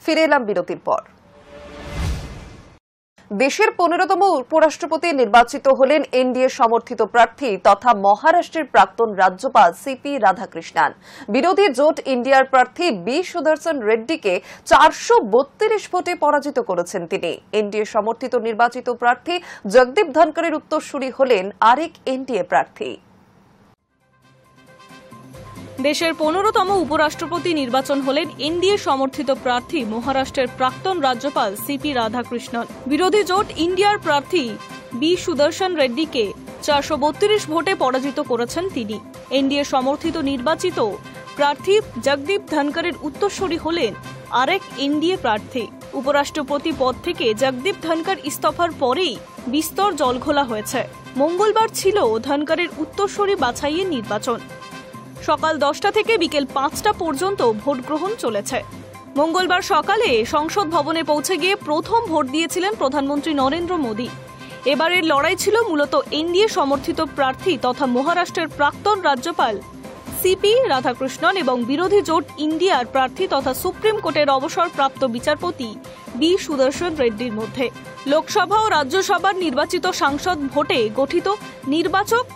ফিরে এলাম বিরতির পর। দেশের 15তম উপরাষ্ট্রপতি নির্বাচিত হলেন এনডিএ সমর্থিত প্রার্থী তথা মহারাষ্ট্রের প্রাক্তন রাজ্যপাল সিপি রাধাকৃষ্ণন। বিরোধী জোট ইন্ডিয়ার প্রার্থী বি সুদর্শন রেড্ডিকে 432 ভোটে পরাজিত করেছেন তিনি। এনডিএ সমর্থিত নির্বাচিত প্রার্থী জগদীপ ধনকরের উত্তরসূরি হলেন আরেক এনডিএ প্রার্থী। দেশের 15তম উপরাষ্ট্রপতি নির্বাচন হলেন এনডিএ সমর্থিত প্রার্থী মহারাষ্ট্রের প্রাক্তন রাজ্যপাল সিপি রাধাকৃষ্ণন। বিরোধী জোট ইন্ডিয়ার প্রার্থী বি সুদর্শন রেড্ডিকে 432 ভোটে পরাজিত করেছেন তিনি। এনডিএ সমর্থিত নির্বাচিত প্রার্থী জগদীপ ধনকরের উত্তরসূরি হলেন আরেক এনডিএ প্রার্থী। উপরাষ্ট্রপতি পদ থেকে জগদীপ ধনকর ইস্তফার পরেই বিস্তর জলঘোলা হয়েছে। মঙ্গলবার ছিল ধনকরের উত্তরসূরি বাছাইয়ের নির্বাচন। সকাল 10টা থেকে বিকেল 5টা পর্যন্ত ভোট গ্রহণ চলেছে। মঙ্গলবার সকালে সংসদ ভবনে পৌঁছে গিয়ে প্রথম ভোট দিয়েছিলেন প্রধানমন্ত্রী নরেন্দ্র মোদী। এবারের লড়াই ছিল মূলত এনডিএ সমর্থিত প্রার্থী তথা মহারাষ্ট্রের প্রাক্তন রাজ্যপাল সিপি রাধাকৃষ্ণন এবং বিরোধী জোট ইন্ডিয়ার প্রার্থী তথা সুপ্রিম কোর্টের অবসরপ্রাপ্ত বিচারপতি বি সুদর্শন রেড্ডির মধ্যে। লোকসভা ও রাজ্যসভার নির্বাচিত সাংসদ ভোটে গঠিত নির্বাচক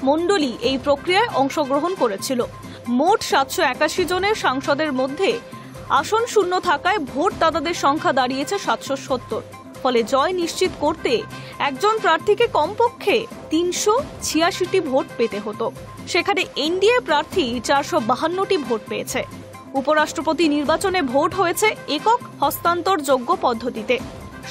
মণ্ডলী এই প্রক্রিয়ায় অংশগ্রহণ করেছিল। মোট 781 জনের সাংসদের মধ্যে আসন শূন্য থাকায় ভোটদাতাদের সংখ্যা দাঁড়িয়েছে 770। ফলে জয় নিশ্চিত করতে একজন প্রার্থীকে কমপক্ষে 386টি ভোট পেতে হতো। সেখানে এনডিএ প্রার্থী 452টি ভোট পেয়েছে। উপরাষ্ট্রপতি নির্বাচনে ভোট হয়েছে একক হস্তান্তরযোগ্য পদ্ধতিতে।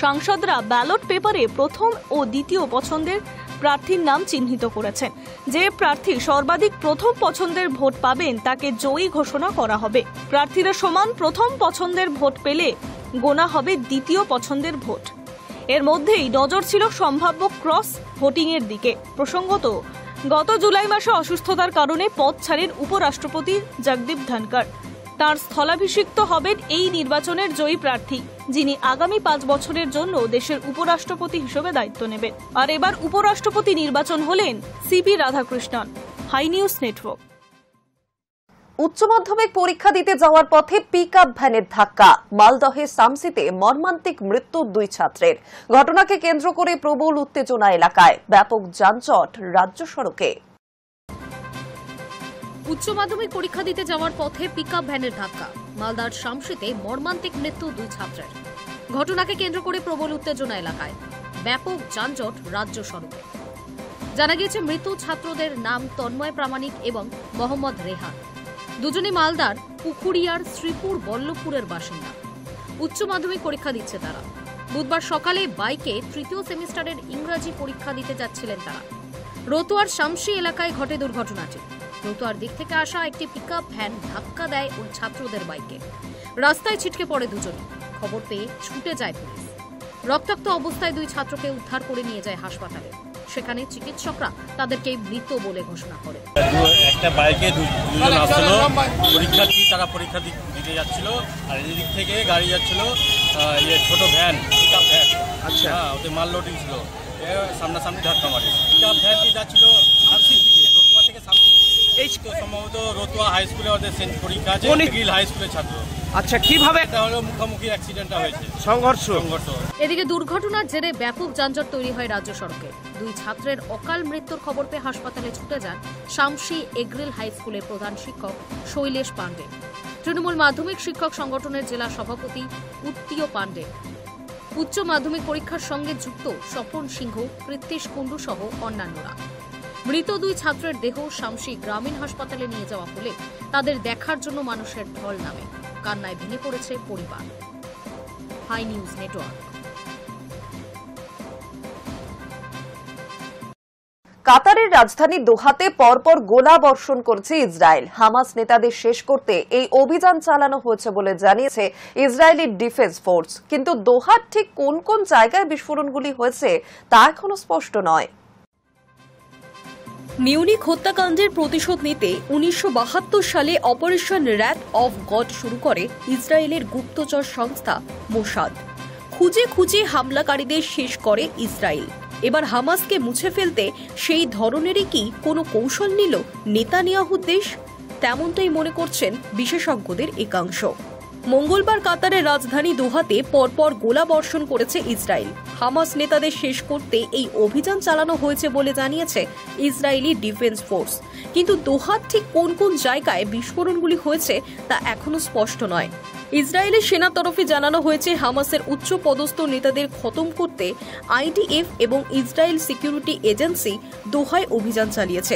সাংসদরা ব্যালট পেপারে প্রথম ও দ্বিতীয় পছন্দের প্রার্থীর নাম চিহ্নিত করেছেন। যে প্রার্থী সর্বাধিক প্রথম পছন্দের ভোট পাবেন তাকে জয়ী ঘোষণা করা হবে। প্রার্থীরা সমান প্রথম পছন্দের ভোট পেলে গোনা হবে দ্বিতীয় পছন্দের ভোট। এর মধ্যেই নজর ছিল সম্ভাব্য ক্রস ভোটিং এর দিকে। প্রসঙ্গত, গত জুলাই মাসে অসুস্থতার কারণে পদ ছাড়েন উপরাষ্ট্রপতি জগদীপ ধনকর। তার স্থলাভিষিক্ত হবেন এই নির্বাচনের জয়ী প্রার্থী, যিনি আগামী 5 বছরের জন্য দেশের উপরাষ্ট্রপতি হিসেবে দায়িত্ব নেবেন। আর এবার উপরাষ্ট্রপতি নির্বাচন হলেন CP Radhakrishnan. Hi news Network. উচ্চ মাধ্যমিক পরীক্ষা দিতে যাওয়ার পথে পিকআপ ভ্যানের ধাক্কা। মালদহের সামসিতে মর্মান্তিক মৃত্যু 2 ছাত্রের। ঘটনাকে কেন্দ্র করে প্রবল উত্তেজনা এলাকায়। ব্যাপক যানজট রাজ্য সড়কে। উচ্চ মাধ্যমিক পরীক্ষা দিতে যাওয়ার পথে পিকআপ ভ্যানের ধাক্কা। মালদার শামসিতে মর্মান্তিক মৃত্যু 2 ছাত্রের। ঘটনাকে কেন্দ্র করে প্রবল উত্তেজনা এলাকায়। ব্যাপক যানজট রাজ্য সড়কে। জানা গিয়েছে মৃত ছাত্রদের নাম তন্ময় প্রামাণিক এবং মোহাম্মদ রেহান। দুজনই মালদার পুকুরিয়ার শ্রীপুর বল্লভপুরের বাসিন্দা। উচ্চ মাধ্যমিক পরীক্ষা দিচ্ছে তারা। বুধবার সকালে বাইকে 3য় সেমিস্টারের ইংরাজি পরীক্ষা দিতে যাচ্ছিলেন তারা। রতুয়ার শামসি এলাকায় ঘটে দুর্ঘটনাটি। রতুয়ার দিক থেকে আসা একটি পিকআপ ভ্যান ধাক্কা দেয় ওই ছাত্রদের বাইকে। রাস্তায় ছিটকে পড়ে দুজনই। খবর পেয়ে ছুটে যায় পুলিশ। রক্তাক্ত অবস্থায় 2 ছাত্রকে উদ্ধার করে নিয়ে যায় হাসপাতালে। সেখানে চিকিৎসকরা তাদেরকে মৃত বলে ঘোষণা করে। একটা বাইকে দুজন আসছিল পরীক্ষার্থী, তারা পরীক্ষা দিতে যাচ্ছিল, আর এদিক থেকে গাড়ি যাচ্ছিল ছোট ভ্যান, পিকআপ ভ্যান। আচ্ছা, ওতে মাল লোডিং ছিল। সামনাসামনি ধাক্কা মারে। পিকআপ ভ্যানটি যাচ্ছিল শামসির দিকে, রতুয়া থেকে শামসির দিকে। এই তো সম্ভবত রতুয়া হাই স্কুলে ওদের পরীক্ষা আছে, গিল হাই স্কুলের ছাত্র। আচ্ছা, কিভাবে এটা হলো? মুখোমুখি অ্যাক্সিডেন্টটা হয়েছে, সংঘর্ষ। এদিকে দুর্ঘটনার জেরে ব্যাপক যানজট তৈরি হয় রাজ্য সড়কে। 2 ছাত্রের অকাল মৃত্যুর খবর পেয়ে হাসপাতালে ছুটে যান শামসি এগ্রিল হাই স্কুলের প্রধান শিক্ষক শৈলেশ পাণ্ডে, তৃণমূল মাধ্যমিক শিক্ষক সংগঠনের জেলা সভাপতি উত্তীয় পাণ্ডে, উচ্চ মাধ্যমিক পরীক্ষার সঙ্গে যুক্ত স্বপন সিংহ, কৃত্তিশ কুণ্ডু সহ অন্যান্যরা। মৃত 2 ছাত্রের দেহ শামসি গ্রামীণ হাসপাতালে নিয়ে যাওয়া হলে তাদের দেখার জন্য মানুষের ঢল নামে। কান্নায় ভেঙে পড়েছে পরিবার। Hi news Network. কাতারের রাজধানী দোহাতে পরপর গোলা বর্ষণ করেছে ইসরায়েল। হামাস নেতাদের শেষ করতে এই অভিযান চালানো হয়েছে বলে জানিয়েছে ইসরায়েলি ডিফেন্স ফোর্স। কিন্তু দোহার ঠিক কোন কোন জায়গায় বিস্ফোরণগুলি হয়েছে তা এখনো স্পষ্ট নয়। মিউনিক হত্যাকাণ্ডের প্রতিশোধ নিতে 1972 সালে অপারেশন র্যাথ অফ গড শুরু করে ইসরায়েলের গুপ্তচর সংস্থা মোসাদ। খুঁজে খুঁজে হামলাকারীদের শেষ করে ইসরায়েল। এবার হামাসকে মুছে ফেলতে সেই ধরনেরই কি কোনো কৌশল নিল নেতানিয়াহুর দেশ? তেমনটাই মনে করছেন বিশেষজ্ঞদের একাংশ। মঙ্গলবার কাতারের রাজধানী দোহাতে পরপর গোলাবর্ষণ করেছে ইসরায়েল। হামাস নেতাদের শেষ করতে এই অভিযান চালানো হয়েছে বলে জানিয়েছে ইসরায়েলি ডিফেন্স ফোর্স। কিন্তু দোহার ঠিক কোন কোন জায়গায় বিস্ফোরণগুলি হয়েছে তা এখনো স্পষ্ট নয়। ইসরায়েলের সেনা তরফে জানানো হয়েছে হামাসের উচ্চ পদস্থ নেতাদের খতম করতে আইডিএফ এবং ইসরায়েল সিকিউরিটি এজেন্সি দোহায় অভিযান চালিয়েছে।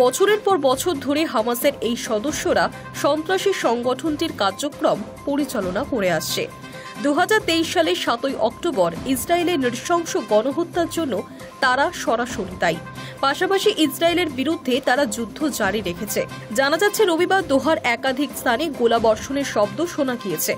বছরের পর বছর ধরে হামাসের এই সদস্যরা সন্ত্রাসী সংগঠনটির কার্যক্রম পরিচালনা করে আসছে। 2023 সালের 7 অক্টোবর ইসরায়েলের নৃশংস গণহত্যার জন্য তারা সরাসরি দায়ী। পাশাপাশি ইসরায়েলের বিরুদ্ধে তারা যুদ্ধ জারি রেখেছে। জানা যাচ্ছে রবিবার দোহার একাধিক স্থানে গোলাবর্ষণের শব্দ শোনা গিয়েছে।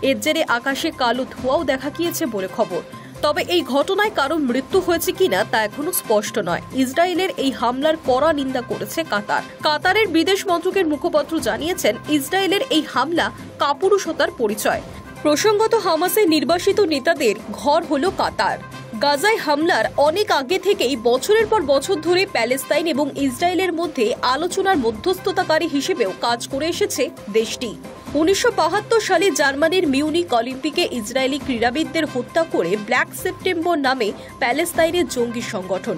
এর জেরে আকাশে কালো ধোঁয়াও দেখা গিয়েছে বলে খবর। তবে এই ঘটনায় কারোর মৃত্যু হয়েছে কিনা তা এখনো স্পষ্ট নয়। ইসরায়েলের এই হামলার কড়া নিন্দা করেছে কাতার। কাতারের বিদেশ মন্ত্রকের মুখপাত্র জানিয়েছেন, ইসরায়েলের এই হামলা কাপুরুষতার পরিচয়। প্রসঙ্গত, হামাসের নির্বাসিত নেতাদের ঘর হল কাতার। গাজায় হামলার অনেক আগে থেকেই বছরের পর বছর ধরে প্যালেস্তাইন এবং ইসরায়েলের মধ্যে আলোচনার মধ্যস্থতাকারী হিসেবেও কাজ করে এসেছে দেশটি। 1972 সালে জার্মানির মিউনিক অলিম্পিকে ইসরায়েলি ক্রীড়াবিদদের হত্যা করে ব্ল্যাক সেপ্টেম্বর নামে প্যালেস্তাইনের জঙ্গি সংগঠন।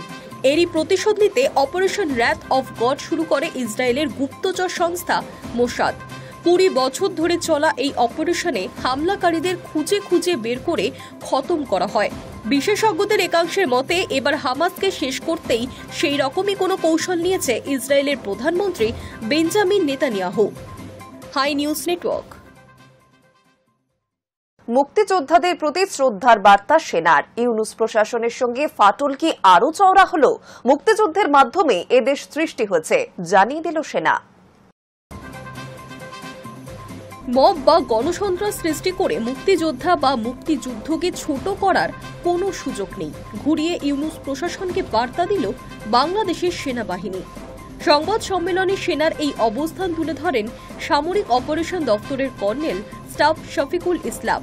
এরই প্রতিশোধ নিতে অপারেশন র্যাথ অফ গড শুরু করে ইসরায়েলের গুপ্তচর সংস্থা মোসাদ। 20 বছর ধরে চলা এই অপারেশনে হামলাকারীদের খুঁজে খুঁজে বের করে খতম করা হয়। বিশেষজ্ঞদের একাংশের মতে এবার হামাসকে শেষ করতেই সেই রকমই কোনো কৌশল নিয়েছে ইসরায়েলের প্রধানমন্ত্রী Benjamin Netanyahu. Hi news Network. মুক্তিযোদ্ধাদের প্রতি শ্রদ্ধার বার্তা সেনার। ইউনূস প্রশাসনের সঙ্গে ফাটল কি আরও চওড়া হল? মুক্তিযুদ্ধের মাধ্যমে এদেশ সৃষ্টি হয়েছে, জানিয়ে দিল সেনা। মব বা গণসন্ত্রাস সৃষ্টি করে মুক্তিযোদ্ধা বা মুক্তিযুদ্ধকে ছোট করার কোনো সুযোগ নেই, ঘুরিয়ে ইউনূস প্রশাসনকে বার্তা দিল বাংলাদেশের সেনাবাহিনী। সংবাদ সম্মেলনে সেনার এই অবস্থান তুলে ধরেন সামরিক অপারেশন দপ্তরের কর্নেল স্টাফ শফিকুল ইসলাম।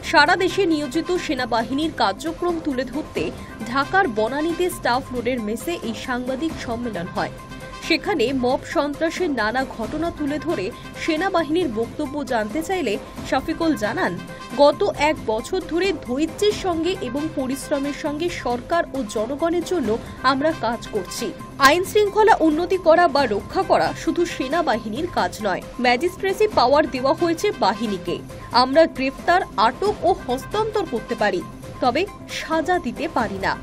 সারা দেশে নিয়োজিত সেনাবাহিনীর কার্যক্রম তুলে ধরতে ঢাকার বনানীতে স্টাফ রোডের মেসে এই সাংবাদিক সম্মেলন হয়। সেখানে মব সন্ত্রাসের নানা ঘটনা তুলে ধরে সেনাবাহিনীর বক্তব্য জানতে চাইলে শফিকুল জানান, গত 1 বছর ধরে ধৈর্যের সঙ্গে এবং পরিশ্রমের সঙ্গে সরকার ও জনগণের জন্য আমরা কাজ করছি। আইন শৃঙ্খলা উন্নতি করা বা রক্ষা করা শুধু সেনাবাহিনীর কাজ নয়, ম্যাজিস্ট্রেসি পাওয়ার দেওয়া হয়েছে বাহিনীকে। আমরা গ্রেফতার, আটক ও হস্তান্তর করতে পারি, তবে সাজা দিতে পারি না।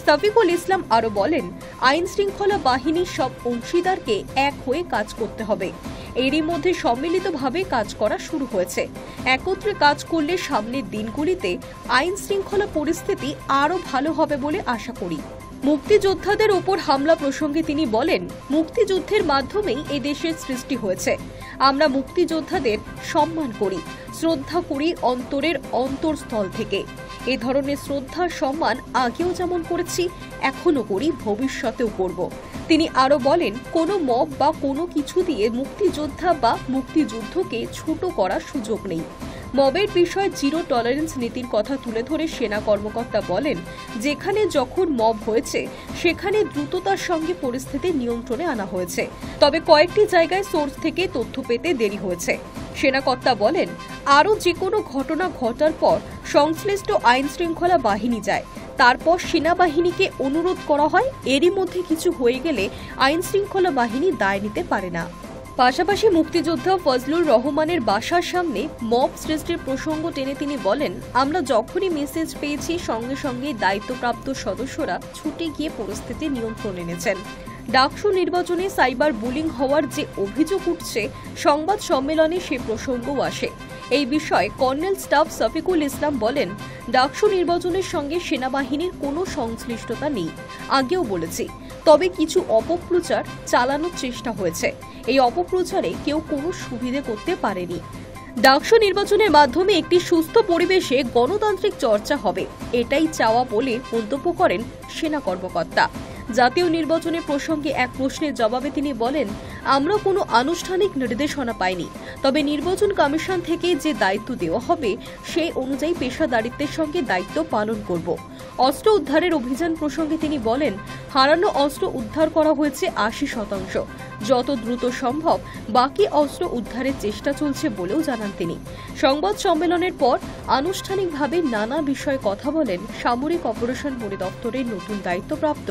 শফিকুল ইসলাম আরো বলেন, আইন শৃঙ্খলা বাহিনীর সব অংশীদারকে এক হয়ে কাজ করতে হবে। এরই মধ্যে সম্মিলিতভাবে কাজ করা শুরু হয়েছে। একত্রে কাজ করলে সামনের দিনগুলিতে আইন শৃঙ্খলা পরিস্থিতি আরো ভালো হবে বলে আশা করি। মুক্তিযোদ্ধাদের উপর হামলা প্রসঙ্গে তিনি বলেন, মুক্তিযুদ্ধের মাধ্যমেই এদেশের সৃষ্টি হয়েছে। আমরা মুক্তিযোদ্ধাদের সম্মান করি, শ্রদ্ধা করি অন্তরের অন্তরস্থল থেকে। এ ধরনের শ্রদ্ধা সম্মান আগেও যেমন করেছি, এখনো করি, ভবিষ্যতেও করব। তিনি আরো বলেন, কোনো মব বা কোনো কিছু দিয়ে মুক্তিযোদ্ধা বা মুক্তিযুদ্ধকে ছোট করার সুযোগ নেই। মবের বিষয়ে জিরো টলারেন্স নীতির কথা তুলে ধরে সেনা কর্মকর্তা বলেন, যেখানে যখন মব হয়েছে সেখানে দ্রুততার সঙ্গে পরিস্থিতি নিয়ন্ত্রণে আনা হয়েছে, তবে কয়েকটি জায়গায় সোর্স থেকে তথ্য পেতে দেরি হয়েছে। সেনাকর্তা বলেন, আরও যে কোনো ঘটনা ঘটার পর সংশ্লিষ্ট আইন শৃঙ্খলা বাহিনী যায়, তারপর সেনাবাহিনীকে অনুরোধ করা হয়। এরই মধ্যে কিছু হয়ে গেলে আইন শৃঙ্খলা বাহিনী দায় নিতে পারে না। পাশাপাশি মুক্তিযোদ্ধা ফজলুর রহমানের বাসার সামনে মব সৃষ্টির প্রসঙ্গ টেনে তিনি বলেন, আমরা যখনই মেসেজ পেয়েছি সঙ্গে সঙ্গে দায়িত্বপ্রাপ্ত সদস্যরা ছুটে গিয়ে পরিস্থিতি নিয়ন্ত্রণ এনেছেন। ডাকসু নির্বাচনে সাইবার বুলিং হওয়ার যে অভিযোগ উঠছে, সংবাদ সম্মেলনে সে প্রসঙ্গও আসে। এই বিষয়ে কর্নেল স্টাফ শফিকুল ইসলাম বলেন, ডাকসু নির্বাচনের সঙ্গে সেনাবাহিনীর কোনো সংশ্লিষ্টতা নেই, আগেও বলেছি, তবে কিছু অপপ্রচার চালানোর চেষ্টা হয়েছে। এই অপপ্রচারে কেউ কোনো সুবিধে করতে পারেনি। ডাকসু নির্বাচনের মাধ্যমে একটি সুস্থ পরিবেশে গণতান্ত্রিক চর্চা হবে, এটাই চাওয়া বলে মন্তব্য করেন সেনা কর্মকর্তা। জাতীয় নির্বাচনে প্রসঙ্গে এক প্রশ্নের জবাবে তিনি বলেন, আমরা কোনো আনুষ্ঠানিক নির্দেশনা পাইনি, তবে নির্বাচন কমিশন থেকে যে দায়িত্ব দেওয়া হবে সেই অনুযায়ী পেশাদারিত্বের সঙ্গে দায়িত্ব পালন করব। অস্ত্র উদ্ধারের অভিযান প্রসঙ্গে তিনি বলেন, হারানো অস্ত্র উদ্ধার করা হয়েছে 80%। যত দ্রুত সম্ভব বাকি অস্ত্র উদ্ধারের চেষ্টা চলছে বলেও জানান তিনি। সংবাদ সম্মেলনের পর আনুষ্ঠানিকভাবে নানা বিষয়ে কথা বলেন সামরিক অপারেশন পরিদপ্তরের নতুন দায়িত্বপ্রাপ্ত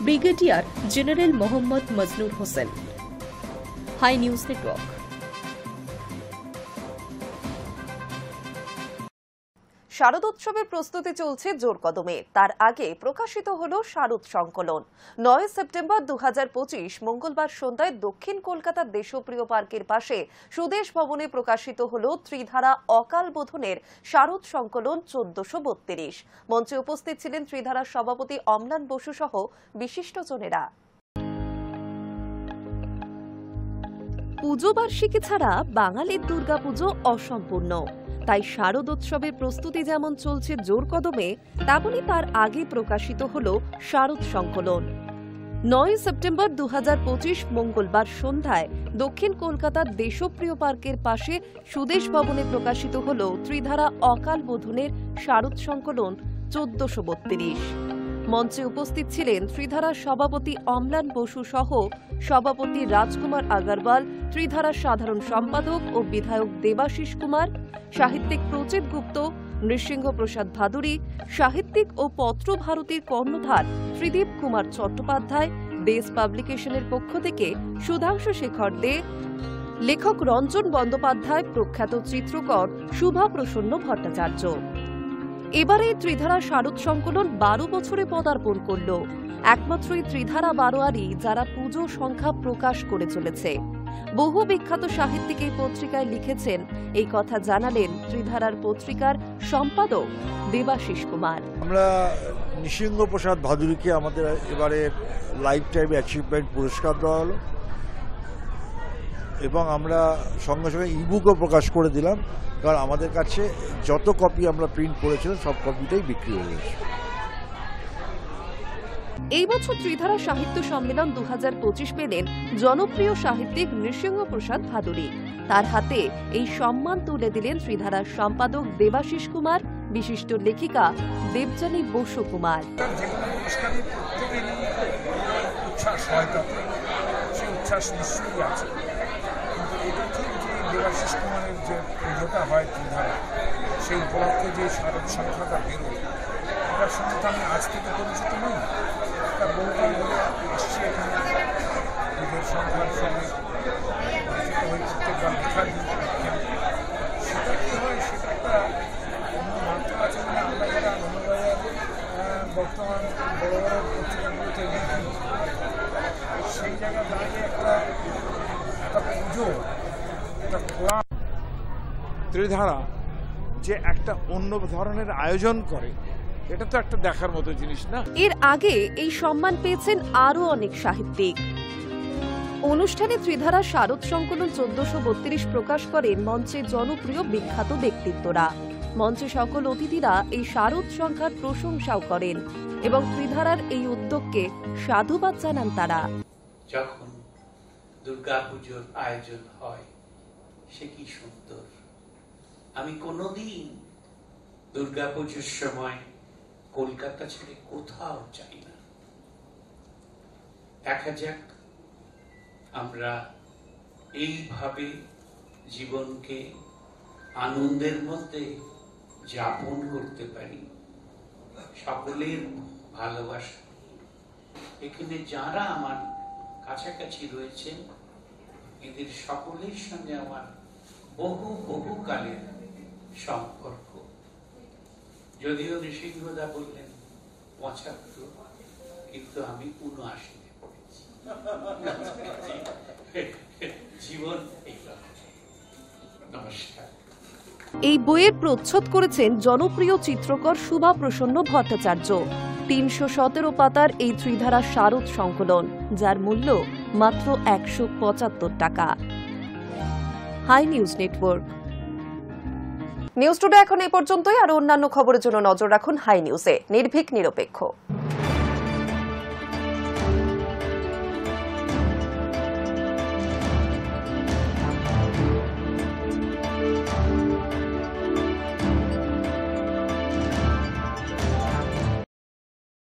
brigadier general Mohammad Majnur Hossain. Hi news network. শারদোৎসবের প্রস্তুতি চলছে জোর কদমে। তার আগে প্রকাশিত হল শারদ সংকলন। 9 সেপ্টেম্বর 2025 মঙ্গলবার সন্ধ্যায় দক্ষিণ কলকাতার দেশপ্রিয় পার্কের পাশে সুদেশ ভবনে প্রকাশিত হল ত্রিধারা অকাল বোধনের শারদ সংকলন 1432। মঞ্চে উপস্থিত ছিলেন ত্রিধারার সভাপতি অম্লান বসু সহ বিশিষ্টজনেরা। পুজো বার্ষিকী ছাড়া বাঙালির দুর্গাপুজো অসম্পূর্ণ। তাই শারদোৎসবের প্রস্তুতি যেমন চলছে জোর কদমে, তেমনি তার আগে প্রকাশিত হল শারদ সংকলন। 9 সেপ্টেম্বর 2025 মঙ্গলবার সন্ধ্যায় দক্ষিণ কলকাতার দেশপ্রিয় পার্কের পাশে সুদেশ ভবনে প্রকাশিত হল ত্রিধারা অকাল বোধনের শারদ সংকলন 1432। মঞ্চে উপস্থিত ছিলেন ত্রিধারার সভাপতি অম্লান বসু সহ সভাপতি রাজকুমার আগরওয়াল, ত্রিধারার সাধারণ সম্পাদক ও বিধায়ক দেবাশিস কুমার, সাহিত্যিক প্রচিত গুপ্ত, নৃসিংহ প্রসাদ ভাদুরী, সাহিত্যিক ও পত্র ভারতীর কর্ণধার ত্রিদীপ কুমার চট্টোপাধ্যায়, দেশ পাবলিকেশনের পক্ষ থেকে সুধাংশু শেখর দে, লেখক রঞ্জন বন্দ্যোপাধ্যায়, প্রখ্যাত চিত্রকর শুভা প্রসন্ন ভট্টাচার্য। এবারে ত্রিধারা শারদ সংকলন 12 বছরে পদার্পণ করল। একমাত্রই ত্রিধারা বারোয়ারি যারা পুজো সংখ্যা প্রকাশ করে চলেছে। বহু বিখ্যাত সাহিত্যিক এই পত্রিকায় লিখেছেন, এই কথা জানালেন ত্রিধারার পত্রিকার সম্পাদক দেবাশিস কুমার। আমরা নৃসিংহ প্রসাদ ভাদুরীকে আমাদের এবারে লাইফ টাইম অ্যাচিভমেন্ট পুরস্কার দেওয়া হলো এবং আমরা সঙ্গে সঙ্গে ইবুকও প্রকাশ করে দিলাম, কারণ আমাদের কাছে যত কপি আমরা প্রিন্ট করেছিলাম সব কপিটাই বিক্রি হয়ে গেছে। এই বছর ত্রিধারা সাহিত্য সম্মেলন 2025 পেলেন জনপ্রিয় সাহিত্যিক নৃসিংহ প্রসাদ ভাদুরী। তার হাতে এই সম্মান তুলে দিলেন ত্রিধারার সম্পাদক দেবাশিস কুমার, বিশিষ্ট লেখিকা দেবযানী বসু কুমার। দেবাশিস কুমারের যে পুজোটা হয় ত্রিধারা, সেই উপলক্ষে যে শারদ সংখ্যাটা বেরোয়, এটার সঙ্গে তো আমি আজ থেকে পরিচিত নই। একটা বহুকাল ধরে আসছি এখানে পুজোর সংখ্যার সঙ্গে পরিচিত হয়ে প্রত্যেকবার লেখা দিই। সেটা কী হয়, সেটা একটা অন্য মাত্রা আছে। মানে আমরা যারা আনন্দবাজার বর্তমান বড় বড় পত্রিকাগুলোতে লিখি, সেই জায়গায় দাঁড়িয়ে একটা পুজো, ত্রিধারা যে একটা অন্য ধরনের আয়োজন করে, এটা তো একটা দেখার মতো জিনিস না। এর আগে এই সম্মান পেয়েছেন আরো অনেক সাহিত্যিক। অনুষ্ঠানে ত্রিধারা শারদ সংকলন 1432 প্রকাশ করেন মঞ্চে জনপ্রিয় বিখ্যাত ব্যক্তিত্বরা। মঞ্চে সকল অতিথিরা এই শারদ সংখ্যার প্রশংসাও করেন এবং ত্রিধারার এই উদ্যোগকে সাধুবাদ জানান তারা। যখন দুর্গাপুজোর আয়োজন হয় সে কি সুন্দর। আমি কোনোদিন দুর্গাপুজোর সময় কলকাতা ছেড়ে কোথাও যাই না। দেখা যাক আমরা এইভাবে জীবনকে আনন্দের মধ্যে যাপন করতে পারি। সকলের ভালোবাসা, এখানে যারা আমার কাছাকাছি রয়েছেন এদের সকলের সঙ্গে আমার বহু কালের সম্পর্ক। যদিও নৃসিংহদা বললেন 75, কিন্তু আমি 79-তে পড়েছি। জীবন এইরকম। নমস্কার। এই বইয়ের প্রচ্ছদ করেছেন জনপ্রিয় চিত্রকর শুভা প্রসন্ন ভট্টাচার্য। 317 পাতার এই ত্রিধারা শারদ সংকলন, যার মূল্য মাত্র 175 টাকা। Hi news Network. News Today এখন এই পর্যন্তই। আর অন্যান্য খবরের জন্য নজর রাখুন হাই নিউজে। নির্ভীক নিরপেক্ষ।